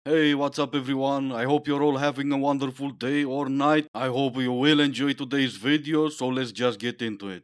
Hey, what's up everyone? I hope you're all having a wonderful day or night. I hope you will enjoy today's video, so let's just get into it.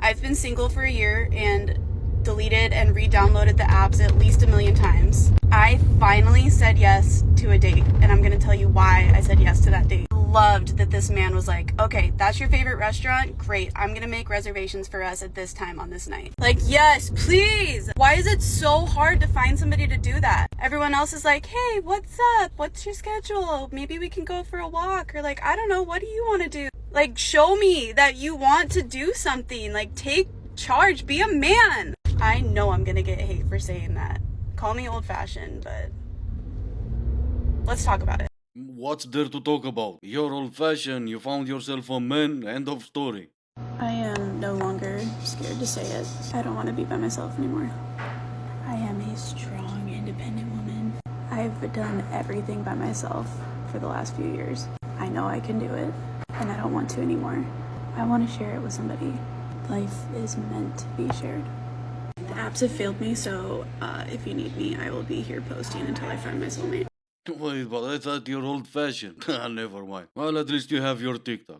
I've been single for a year and deleted and re-downloaded the apps at least a million times. I finally said yes to a date, and I'm gonna tell you why I said yes to that date. Loved that this man was like, okay, that's your favorite restaurant? Great, I'm gonna make reservations for us at this time on this night. Like, yes, please! Why is it so hard to find somebody to do that? Everyone else is like, hey, what's up? What's your schedule? Maybe we can go for a walk. Or like, I don't know, what do you wanna do? Like, show me that you want to do something. Like, take charge, be a man. I know I'm gonna get hate for saying that. Call me old-fashioned, but let's talk about it. What's there to talk about? You're old-fashioned, you found yourself a man, end of story. I am no longer scared to say it. I don't want to be by myself anymore. I am a strong, independent woman. I've done everything by myself for the last few years. I know I can do it, and I don't want to anymore. I want to share it with somebody. Life is meant to be shared. The apps have failed me, so if you need me, I will be here posting until I find my soulmate. Wait, but I thought you're old-fashioned. Never mind. Well, at least you have your TikTok.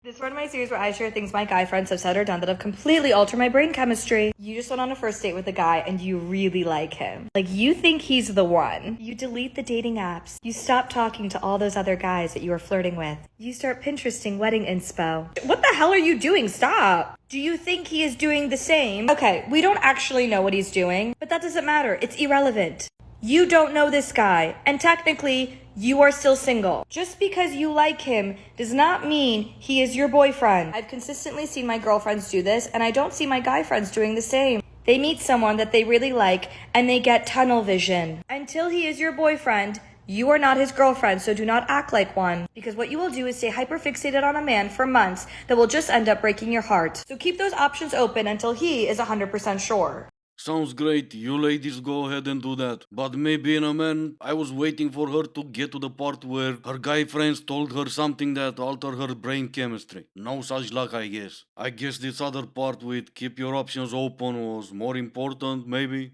This part of my series where I share things my guy friends have said or done that have completely altered my brain chemistry. You just went on a first date with a guy and you really like him. Like, you think he's the one. You delete the dating apps. You stop talking to all those other guys that you were flirting with. You start Pinteresting wedding inspo. What the hell are you doing? Stop. Do you think he is doing the same? Okay, we don't actually know what he's doing, but that doesn't matter. It's irrelevant. You don't know this guy, and technically, you are still single. Just because you like him does not mean he is your boyfriend. I've consistently seen my girlfriends do this, and I don't see my guy friends doing the same. They meet someone that they really like, and they get tunnel vision. Until he is your boyfriend, you are not his girlfriend, so do not act like one. Because what you will do is stay hyperfixated on a man for months that will just end up breaking your heart. So keep those options open until he is 100% sure. Sounds great, you ladies go ahead and do that. But me being a man, I was waiting for her to get to the part where her guy friends told her something that altered her brain chemistry. No such luck, I guess. I guess this other part with keep your options open was more important, maybe?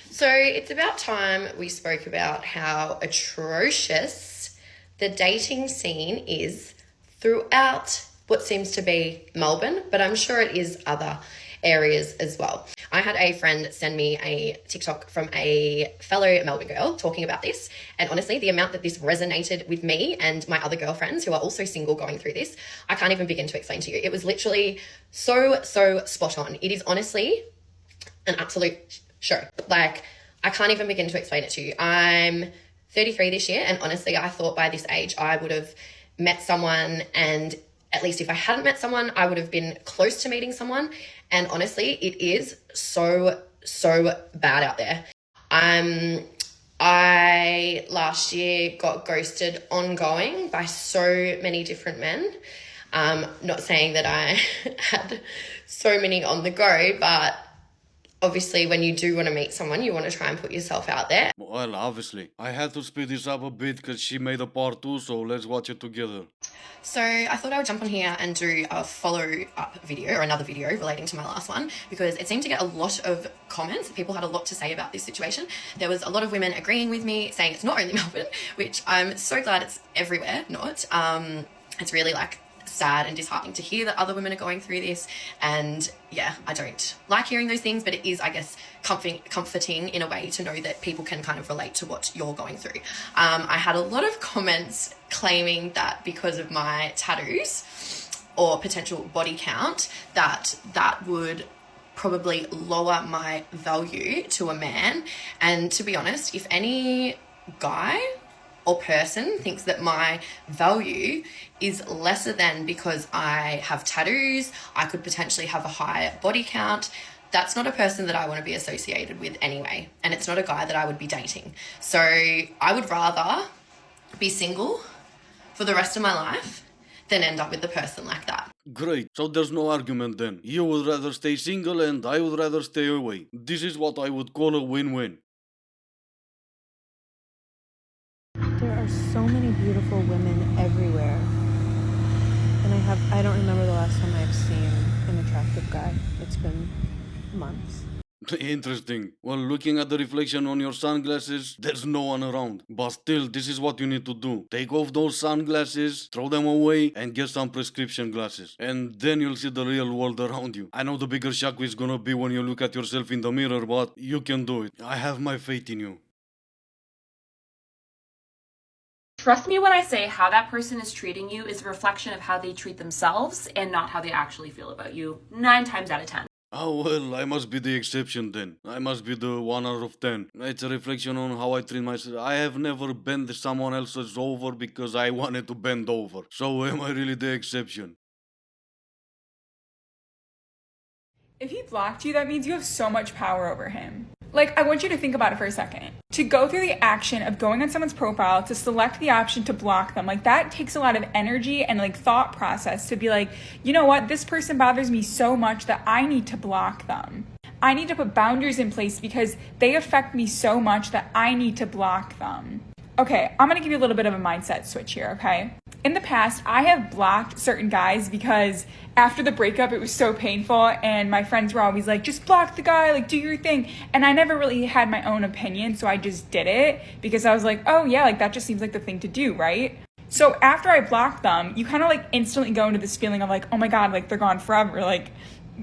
So it's about time we spoke about how atrocious the dating scene is throughout what seems to be Melbourne, but I'm sure it is other areas as well. I had a friend send me a TikTok from a fellow Melbourne girl talking about this, and honestly, the amount that this resonated with me and my other girlfriends who are also single going through this, I can't even begin to explain to you. It was literally so spot on. It is honestly an absolute show. Like, I can't even begin to explain it to you. I'm 33 this year, and honestly, I thought by this age I would have met someone, and at least if I hadn't met someone, I would have been close to meeting someone. And honestly, it is so bad out there. I last year got ghosted ongoing by so many different men. Not saying that I had so many on the go, but obviously when you do want to meet someone, you want to try and put yourself out there. Well, obviously. I had to speed this up a bit because she made a part 2, so let's watch it together. So I thought I would jump on here and do a follow-up video or another video relating to my last one, because it seemed to get a lot of comments. People had a lot to say about this situation. There was a lot of women agreeing with me, saying it's not only Melbourne, which I'm so glad it's everywhere, not. It's really like sad and disheartening to hear that other women are going through this, and yeah, I don't like hearing those things, but it is, I guess, comforting in a way to know that people can kind of relate to what you're going through. I had a lot of comments claiming that because of my tattoos or potential body count, that would probably lower my value to a man. And to be honest, if any guy or person thinks that my value is lesser than because I have tattoos, I could potentially have a higher body count, that's not a person that I want to be associated with anyway. And it's not a guy that I would be dating. So I would rather be single for the rest of my life than end up with a person like that. Great, so there's no argument then. You would rather stay single and I would rather stay away. This is what I would call a win-win. There are so many beautiful women everywhere, and I don't remember the last time I've breakup guy. It's been months. Interesting. Well, looking at the reflection on your sunglasses, there's no one around. But still, this is what you need to do. Take off those sunglasses, throw them away, and get some prescription glasses. And then you'll see the real world around you. I know the bigger shock is gonna be when you look at yourself in the mirror, but you can do it. I have my faith in you. Trust me when I say how that person is treating you is a reflection of how they treat themselves and not how they actually feel about you, 9 times out of 10. Oh well, I must be the exception then. I must be the 1 out of 10. It's a reflection on how I treat myself. I have never bent someone else's over because I wanted to bend over. So am I really the exception? If he blocked you, that means you have so much power over him. Like, I want you to think about it for a second. To go through the action of going on someone's profile, to select the option to block them, like that takes a lot of energy and like thought process to be like, you know what, this person bothers me so much that I need to block them. I need to put boundaries in place because they affect me so much that I need to block them. Okay, I'm gonna give you a little bit of a mindset switch here, okay? In the past, I have blocked certain guys because after the breakup, it was so painful and my friends were always like, just block the guy, like do your thing. And I never really had my own opinion, so I just did it because I was like, oh yeah, like that just seems like the thing to do, right? So after I blocked them, you kind of like instantly go into this feeling of like, oh my God, like they're gone forever. Like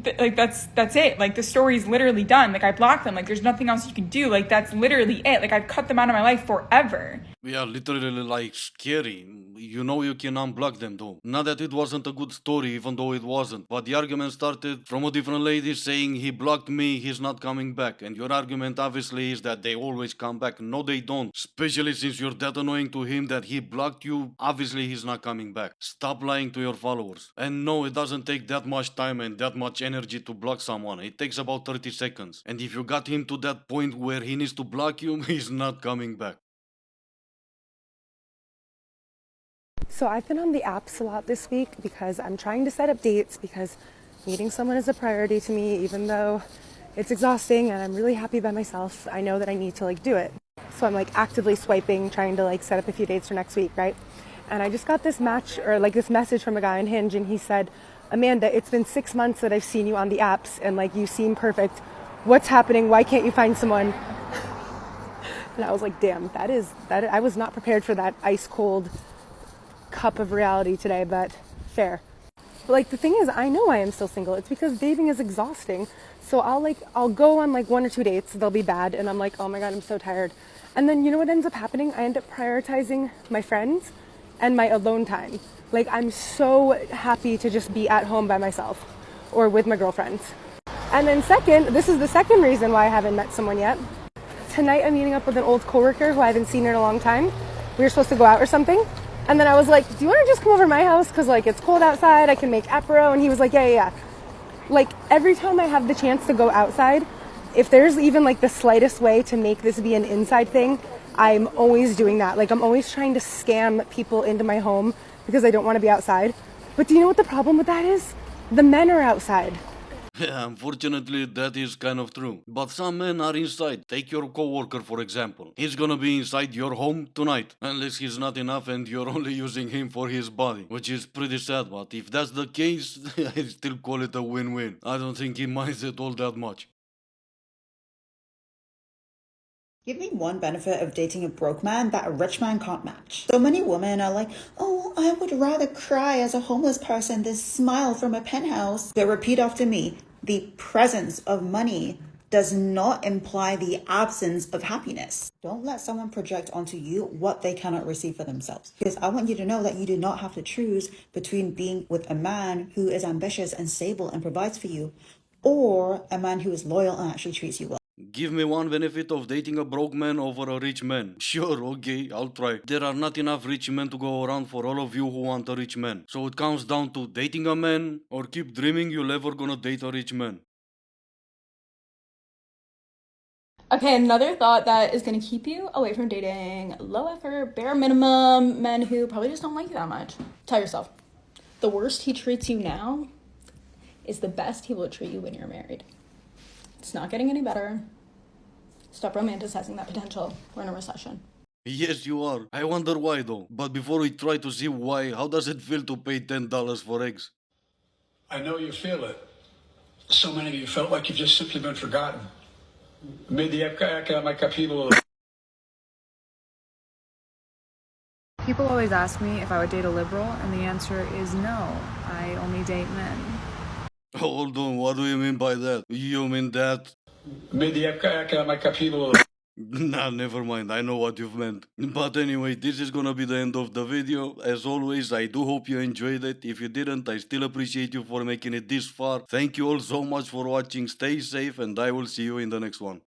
that's it. Like the story's literally done. Like I blocked them. Like there's nothing else you can do. Like that's literally it. Like I've cut them out of my life forever. Yeah, literally like scary. You know you can unblock them though. Not that it wasn't a good story, even though it wasn't. But the argument started from a different lady saying he blocked me, he's not coming back. And your argument obviously is that they always come back. No, they don't. Especially since you're that annoying to him that he blocked you, obviously he's not coming back. Stop lying to your followers. And no, it doesn't take that much time and that much energy to block someone. It takes about 30 seconds. And if you got him to that point where he needs to block you, he's not coming back. So I've been on the apps a lot this week because I'm trying to set up dates because meeting someone is a priority to me, even though it's exhausting and I'm really happy by myself. I know that I need to like do it. So I'm like actively swiping, trying to like set up a few dates for next week, right? And I just got this match or like this message from a guy on Hinge and he said, Amanda, it's been 6 months that I've seen you on the apps and like you seem perfect. What's happening? Why can't you find someone? And I was like, damn, that I was not prepared for that ice cold cup of reality today, but fair. But like the thing is, I know I am still single. It's because dating is exhausting. So I'll go on like 1 or 2 dates, they'll be bad, and I'm like, oh my God, I'm so tired. And then you know what ends up happening? I end up prioritizing my friends and my alone time. Like I'm so happy to just be at home by myself or with my girlfriends. And then second, this is the second reason why I haven't met someone yet. Tonight I'm meeting up with an old coworker who I haven't seen in a long time. We were supposed to go out or something. And then I was like, do you want to just come over to my house? Because like it's cold outside, I can make apéro. And he was like, yeah. Like every time I have the chance to go outside, if there's even like the slightest way to make this be an inside thing, I'm always doing that. Like I'm always trying to scam people into my home because I don't want to be outside. But do you know what the problem with that is? The men are outside. Yeah, unfortunately, that is kind of true. But some men are inside. Take your coworker, for example. He's gonna be inside your home tonight. Unless he's not enough and you're only using him for his body. Which is pretty sad, but if that's the case, I still call it a win-win. I don't think he minds it all that much. Give me one benefit of dating a broke man that a rich man can't match. So many women are like, oh, I would rather cry as a homeless person than smile from a penthouse. But repeat after me, the presence of money does not imply the absence of happiness. Don't let someone project onto you what they cannot receive for themselves. Because I want you to know that you do not have to choose between being with a man who is ambitious and stable and provides for you, or a man who is loyal and actually treats you well. Give me one benefit of dating a broke man over a rich man. Sure, okay, I'll try. There are not enough rich men to go around for all of you who want a rich man. So it comes down to dating a man or keep dreaming you're never gonna date a rich man. Okay, another thought that is going to keep you away from dating low effort, bare minimum men who probably just don't like you that much. Tell yourself, the worst he treats you now is the best he will treat you when you're married. It's not getting any better. Stop romanticizing that potential. We're in a recession. Yes, you are. I wonder why though. But before we try to see why, how does it feel to pay $10 for eggs? I know you feel it. So many of you felt like you've just simply been forgotten. Made the economic upheaval. People always ask me if I would date a liberal, and the answer is no. I only date men. Hold on, what do you mean by that? You mean that? Made the economic upheaval. Nah, never mind, I know what you've meant. But anyway, this is gonna be the end of the video. As always, I do hope you enjoyed it. If you didn't, I still appreciate you for making it this far. Thank you all so much for watching, stay safe, and I will see you in the next one.